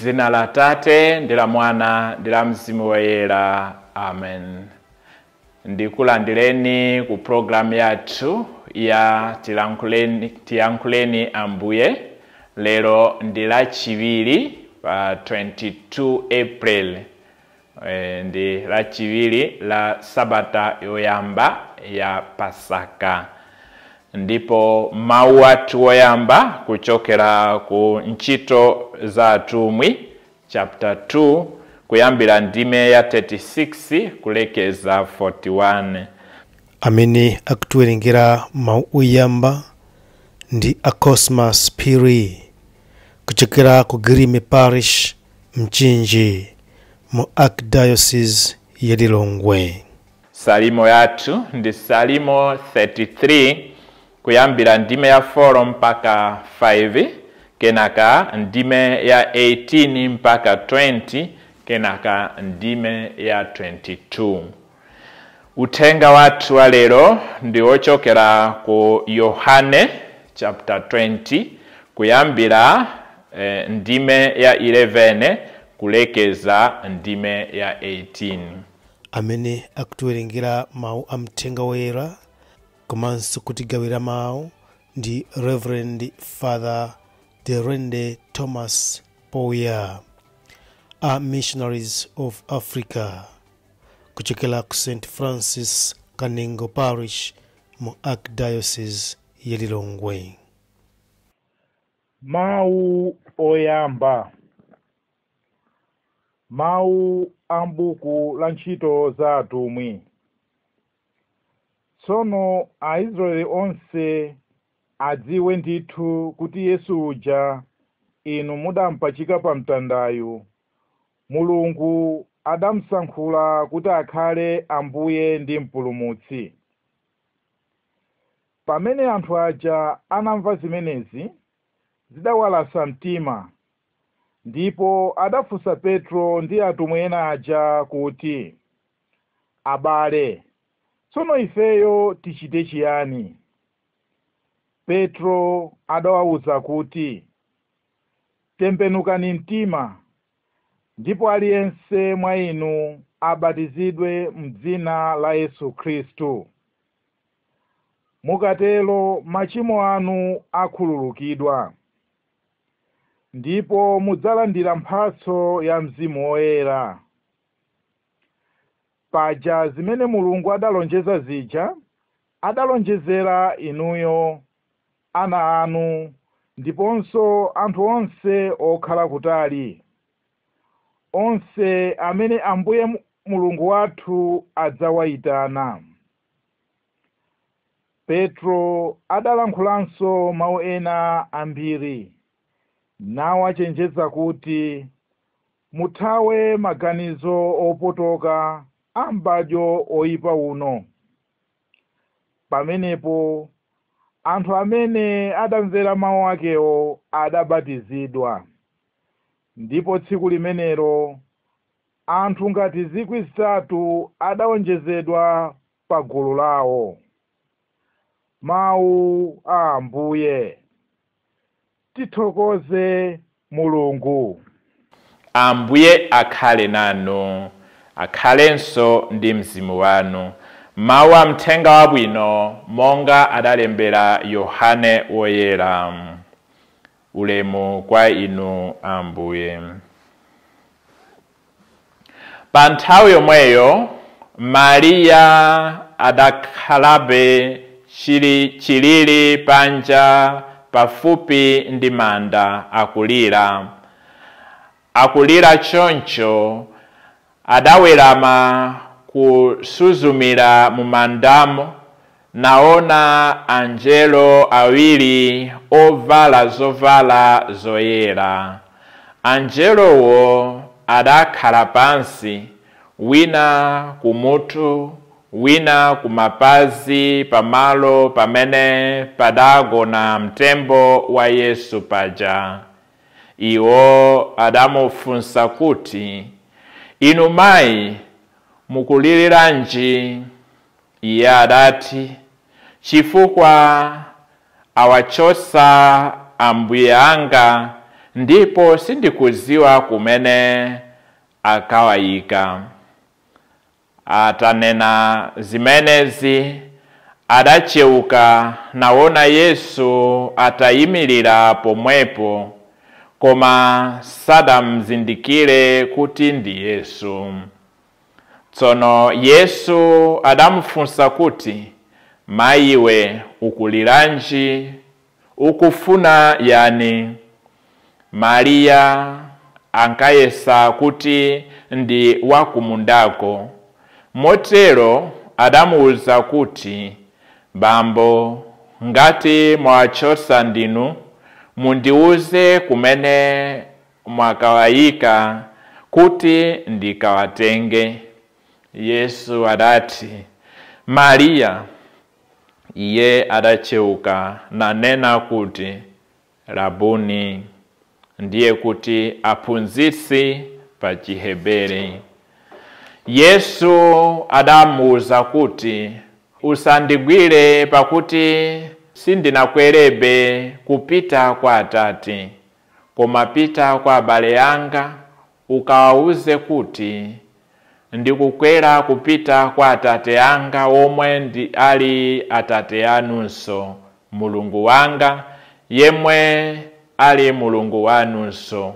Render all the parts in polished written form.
Mzina la Tate, ndila Mwana, ndila Mzimu woyera. Amen. Ndikulandireni ku program yathu ya tiyankhuleni Ambuye. Lero ndila chivili pa 22 April. Ndi la chivili la Sabata yoyamba ya Pasaka. Ndipo mawu athu woyamba kuchokera ku Ntchito za Atumwi chapter 2 kuyambira ndime ya 36 kulekeza 41. Amene akutiwerengera mawu oyamba ndi Cosmas Phiri kuchokera ku Gilime Parish Mchinji mu Archdiocese ya Lilongwe. Salimo yathu ndi Salimo 33 kuyambira ndime ya 4 mpaka 5, kenaka ndime ya 18 mpaka 20, kenaka ndime ya 22. Uthenga wathu wa lero ndi ochokera ku Yohane chapter 20 kuyambira ndime ya 11 kulekeza ndime ya 18. Amene akutiwerengera mawu amthenga woyera komanso kutigawira mawu ndi Reverend Father Derende Thomas Poya, a Missionaries of Africa, kuchokera ku St. Francis Kanengo Parish mu Archdiocese ya Lilongwe. Mawu oyamba. Mawu ambuku la Ntchito za Atumwi. Tsono Aisraeli onse adziwe ndithu kuti Yesu uja inu mudampachika pa mtandayu, Mulungu adamusankhula kuti akhale Ambuye ndi Mpulumutsi. Pamene anthu aja anamva zimenezi, zidawalasa mtima, ndipo adafunsa Petro ndi atumwi ena aja kuti, abale, tsono ifeyo tichite chiyani? Petro adawawuza kuti, tembenukani mtima, ndipo aliyense mwa inu abatizidwe m'dzina la Yesu Khristu. Mukatero machimo anu akhululukidwa, ndipo mudzalandira mphatso ya Mzimu Woyera. Paja zimene Mulungu adalonjeza zija, adalonjezera inuyo, ana anu, ndiponso anthu onse okhala kutali, onse amene Ambuye Mulungu wathu adzawayitana. Petro adalankhulanso mawu ena ambiri, nawachenjeza kuti muthawe maganizo opotoka a m'badwo oyipa uno. Pamenepo anthu amene adamvera mawu akewo adabatizidwa, ndipo tsiku limenero anthu ngati 3,000 adawonjezedwa pa gulu lawo. Mawu a Ambuye. Tithokoze Mulungu. Ambuye akhale nanu, akhalenso ndi mzimu wanu. Mawu amthenga wabwino monga adalembera Yohane woyera. Ulemu kwa inu Ambuye. Pa nthawi yomweyo Mariya adakhalabe chilili panja pafupi ndi manda akulira choncho adawerama kusuzumira mu mandamo, naona angelo awiri ovala zovala zoyera. Angelowo adakhala pansi, wina kumutu, wina kumapazi pamalo pamene padagona mtembo wa Yesu paja. Iwo adamufunsa kuti, inu mayi, mukuliriranji? Iye adati, chifukwa awachosa Ambuye anga ndipo sindikuziwa kumene akawayika. Atanena zimenezi, adacheuka naona Yesu atayimirira pomwepo, koma sadamzindikire kuti ndi Yesu. Tsono Yesu adamufunsa kuti, mayiwe ukuliranji, ukufuna yani? Mariya ankayesa kuti ndi wakumundako. Motero adamuwuza kuti, bambo, ngati mwachosa ndinu, mundiuze kumene mwakawayika kuti ndikawatenge. Yesu adati, Mariya. Iye adacheuka nanena kuti, Rabuni, ndiye kuti aphunzitsi pa Chiheberi. Yesu adamuwuza kuti, usandigwire pakuti sindinakwerebe kupita kwa Atate, koma pita kwa abale anga ukawawuze kuti ndikukwera kupita kwa Atate anga omwe ndi ali Atate anunso, Mulungu wanga yemwe ali Mulungu wanunso.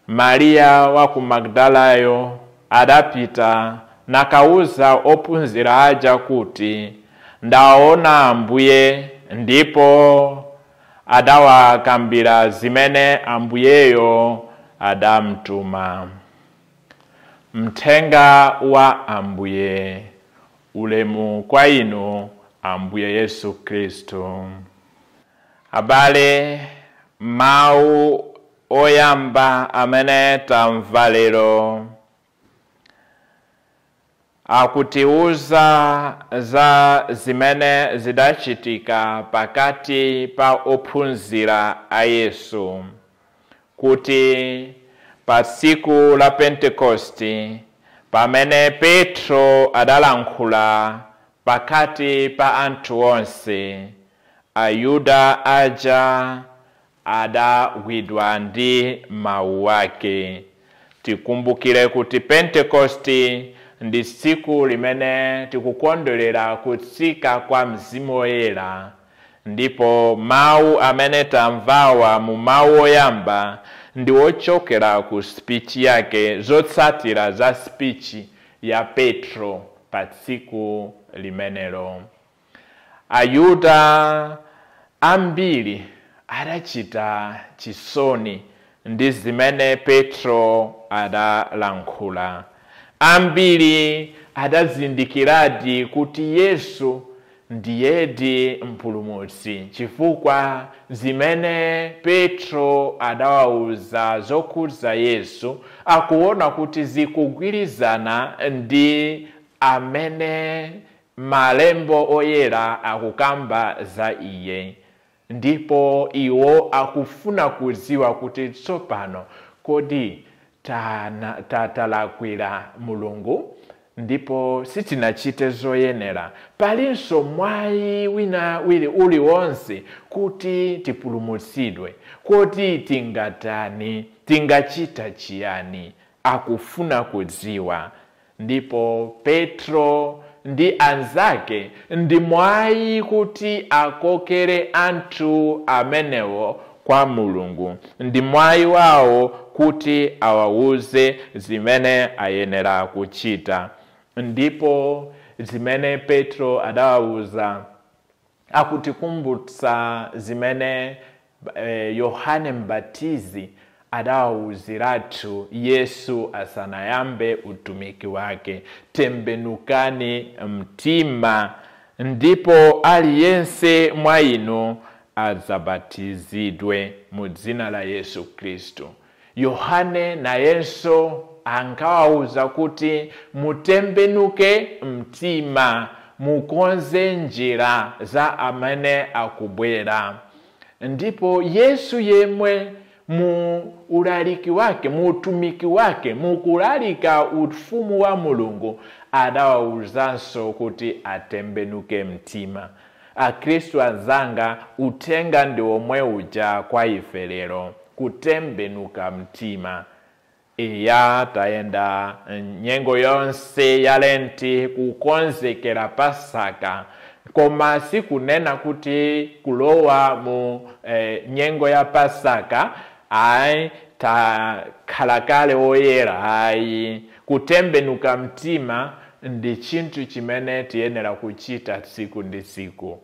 Mariya wa ku Magdalayo adapita nakawuza ophunzira aja kuti, ndaona Ambuye, ndipo adawakambira zimene Ambuyeyo adamtuma. Mthenga wa Ambuye. Ulemu kwa inu, Ambuye Yesu Kristo. Abale, mawu oyamba amene tamva lero akutiuza za zimene zidachitika pakati pa ophunzira a Yesu, kuti pa tsiku la Pentekosti, pamene Petro adalankhula pakati pa anthu onse, Ayuda aja adagwidwa ndi mawu ake. Tikumbukire kuti Pentekosti ndi tsiku limene tikukondwerera kutsika kwa Mzimu Woyera, ndipo mawu amene tamvawa mu mawu oyamba ndi ochokera ku speech yake, zotsatira za speech ya Petro pa tsiku limenelo. Ayuda ambiri adachita chisoni ndi zimene Petro adalankhula. Ambiri adazindikiradi kuti Yesu ndiyedi mpulumutsi, chifukwa zimene Petro adawauza zokhudza Yesu akuona kuti zikugwirizana ndi amene malembo oyera akukamba za iye. Ndipo iwo akufuna kuziwa kuti tsopano kodi talakwira Mulungu ndipo sitinachite zoyenera, palinso mwayi wina uliwonse kuti tipulumutsidwe, kodi tingatani, tingachita chiyani? Akufuna kudziwa. Ndipo Petro ndi anzake ndi mwayi kuti akokere anthu amenewo kwa Mulungu. Ndi mwayi wawo kuti awawuze zimene ayenera kuchita. Ndipo zimene Petro adawawuza akutikumbutsa zimene Yohane Mbatizi adawawuziratu Yesu asanayambe utumiki wake. Tembenukani mtima, ndipo aliyense mwa inu adzabatizidwe mu dzina la Yesu Kristo. Yohane nayenso ankawawuza kuti mutembenuke mtima, mukonze njira za amene akubwera. Ndipo Yesu yemwe mu ulaliki wake, mu utumiki wake, mu kulalika ufumu wa Mulungu, adawawuzanso kuti atembenuke mtima. Akristu anzanga, utenga ndi omwe uja kwa ife lero, kutembenuka mtima. Iya tayenda nyengo yonse ya Lenti kukonzekera Pasaka, koma sikunena kuti kulowa mu nyengo ya Pasaka ai takhalakale oyera. Ai kutembenuka mtima ndi chinthu chimene tiyenera kuchita tsiku ndi tsiku,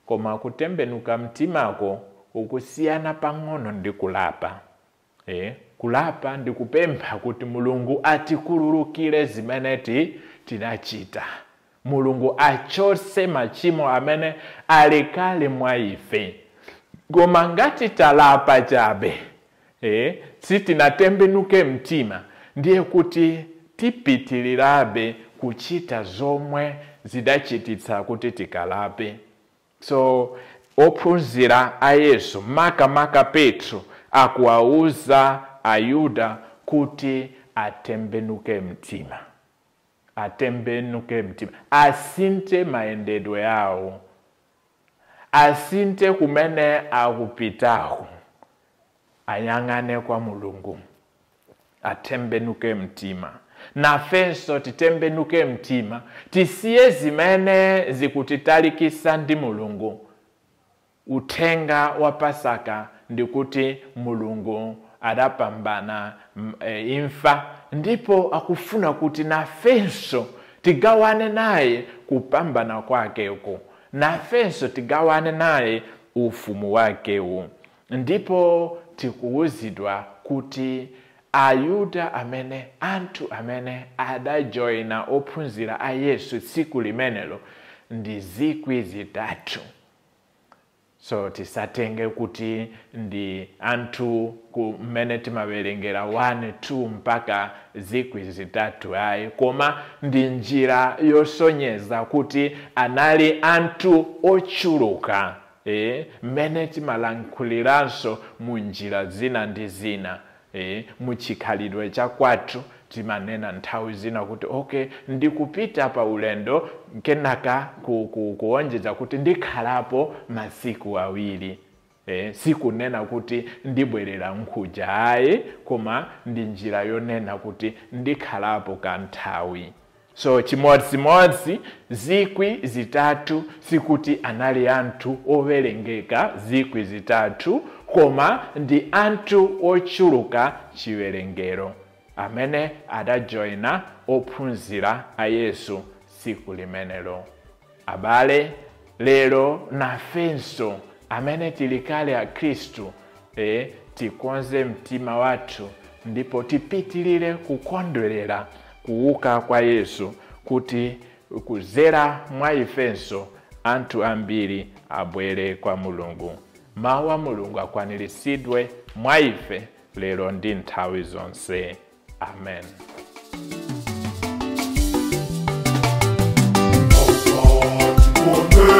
koma kutembenuka mtimako ukusiyana pang'ono ndi kulapa. Kulapa ndi kupempha kuti Mulungu atikhululukire zimene tinachita, Mulungu achotse machimo amene ali kale mwa ife. Koma ngati talapa chabe sitinatembenuke mtima, ndiye kuti tipitirirabe kuchita zomwe zidachititsa kuti tikalape. So ophunzira a Yesu maka Petro akuwauza Ayuda kuti atembenuke mtima. Atembenuke mtima, asinte mayendedwe yawo, asinte kumene akupitaho, ayang'ane kwa Mulungu, atembenuke mtima. Nafenso titembenuke mtima, tisiye zimene zikutitalikisa ndi Mulungu. Uthenga wa Pasaka ndikuti Mulungu adapambana imfa, ndipo akufuna kuti nafenso tigawane naye kupambana kwakeko, nafenso tigawane naye ufumu wakewo. Ndipo tikuwuzidwa kuti Ayuda amene, anthu amene adajoina ophunzira a Yesu tsiku limenelo ndi 3,000. So tisatenge kuti ndi anthu kumene timawerengera 1, 2 mpaka 3,000 ayi, koma ndi njira yosonyeza kuti anali anthu ochuluka. Mmene timalankuliranso mu njira zina ndi zina. Muchikhalidwe cha kwathu timanena nthawi zina kuti okay, ndikupita pa ulendo kenaka kuonjeza kuti ndikhalapo masiku 2. Sikunena kuti ndibwerera nkhuja ayi, koma ndi njira yonena kuti ndikhalapo kanthawi. So chimodzimodzi 3,000 sikuti anali anthu owerengeka 3,000, koma ndi anthu ochuluka chiwerengero amene adajoina ophunzira a Yesu tsiku limenelo. Abale, lero nafenso amene tilikale a Khristu tikonze mtima wathu ndipo tipitirire kukondwerera kuuka kwa Yesu, kuti kuzera mwa ifenso anthu ambiri abwere kwa Mulungu. Mawu a Mulungu akwaniritsidwe mwa ife lero ndi nthawi zonse. Amen. Oh God,